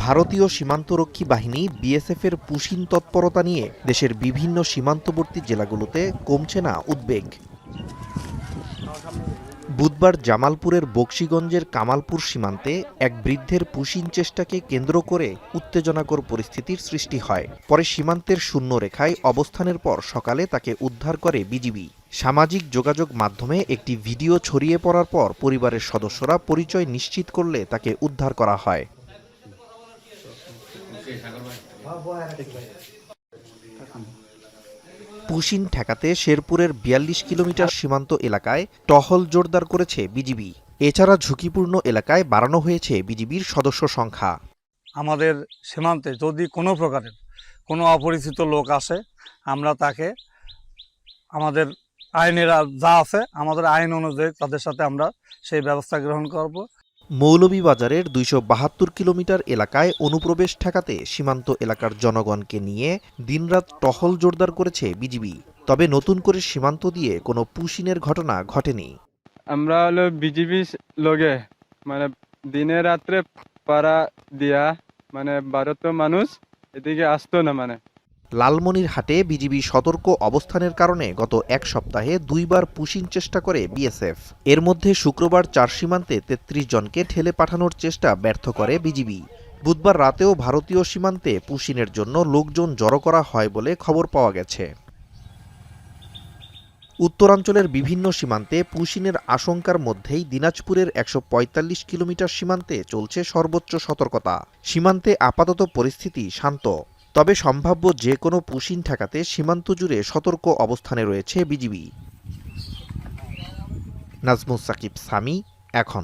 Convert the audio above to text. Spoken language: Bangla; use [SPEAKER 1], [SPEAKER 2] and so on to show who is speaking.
[SPEAKER 1] ভারতীয় সীমান্তরক্ষী বাহিনী বিএসএফের পুশিন তৎপরতা নিয়ে দেশের বিভিন্ন সীমান্তবর্তী জেলাগুলোতে কমছে না উদ্বেগ। বুধবার জামালপুরের বকশীগঞ্জের কামালপুর সীমান্তে এক বৃদ্ধের পুশিন চেষ্টাকে কেন্দ্র করে উত্তেজনাকর পরিস্থিতির সৃষ্টি হয়। পরে সীমান্তের শূন্য রেখায় অবস্থানের পর সকালে তাকে উদ্ধার করে বিজিবি। সামাজিক যোগাযোগ মাধ্যমে একটি ভিডিও ছড়িয়ে পড়ার পর পরিবারের সদস্যরা পরিচয় নিশ্চিত করলে তাকে উদ্ধার করা হয়। পুশিন ঠেকাতে শেরপুরের ৪২ কিলোমিটার সীমান্ত এলাকায় টহল জোরদার করেছে বিজিবি। এছাড়া ঝুঁকিপূর্ণ এলাকায় বাড়ানো হয়েছে বিজিবির সদস্য সংখ্যা।
[SPEAKER 2] আমাদের সীমান্তে যদি কোনো প্রকারের কোনো অপরিচিত লোক আসে, আমরা তাকে আমাদের আইনের যা আছে আমাদের আইন অনুযায়ী তাদের সাথে আমরা সেই ব্যবস্থা গ্রহণ করব।
[SPEAKER 1] মৌলভীবাজারের ২৭২ কিলোমিটার এলাকায় অনুপ্রবেশ ঠেকাতে সীমান্ত এলাকার জনগণকে নিয়ে দিনরাত টহল জোরদার করেছে বিজিবি। তবে নতুন করে সীমান্ত দিয়ে কোনো পুশিনের ঘটনা ঘটেনি।
[SPEAKER 3] আমরা হলো বিজিবি লগে দিনে রাত্রে পাড়া দিয়া ভারতীয় মানুষ এদিকে আসতো না।
[SPEAKER 1] লালমনিরহাটে বিজিবি সতর্ক অবস্থানের কারণে গত এক সপ্তাহে ২ বার পুশিন চেষ্টা করে বিএসএফ। এর মধ্যে শুক্রবার ৪ সীমান্তে ৩৩ জনকে ঠেলে পাঠানোর চেষ্টা ব্যর্থ করে বিজিবি। বুধবার রাতেও ভারতীয় সীমান্তে পুশিনের জন্য লোকজন জড়ো করা হয় বলে খবর পাওয়া গেছে। উত্তরাঞ্চলের বিভিন্ন সীমান্তে পুশিনের আশঙ্কার মধ্যেই দিনাজপুরের ১৪৫ কিলোমিটার সীমান্তে চলছে সর্বোচ্চ সতর্কতা। সীমান্তে আপাতত পরিস্থিতি শান্ত, তবে সম্ভাব্য যে কোনো পুশিন ঠেকাতে সীমান্ত জুড়ে সতর্ক অবস্থানে রয়েছে বিজিবি। নাজমুস সাকিব, সামি, এখন।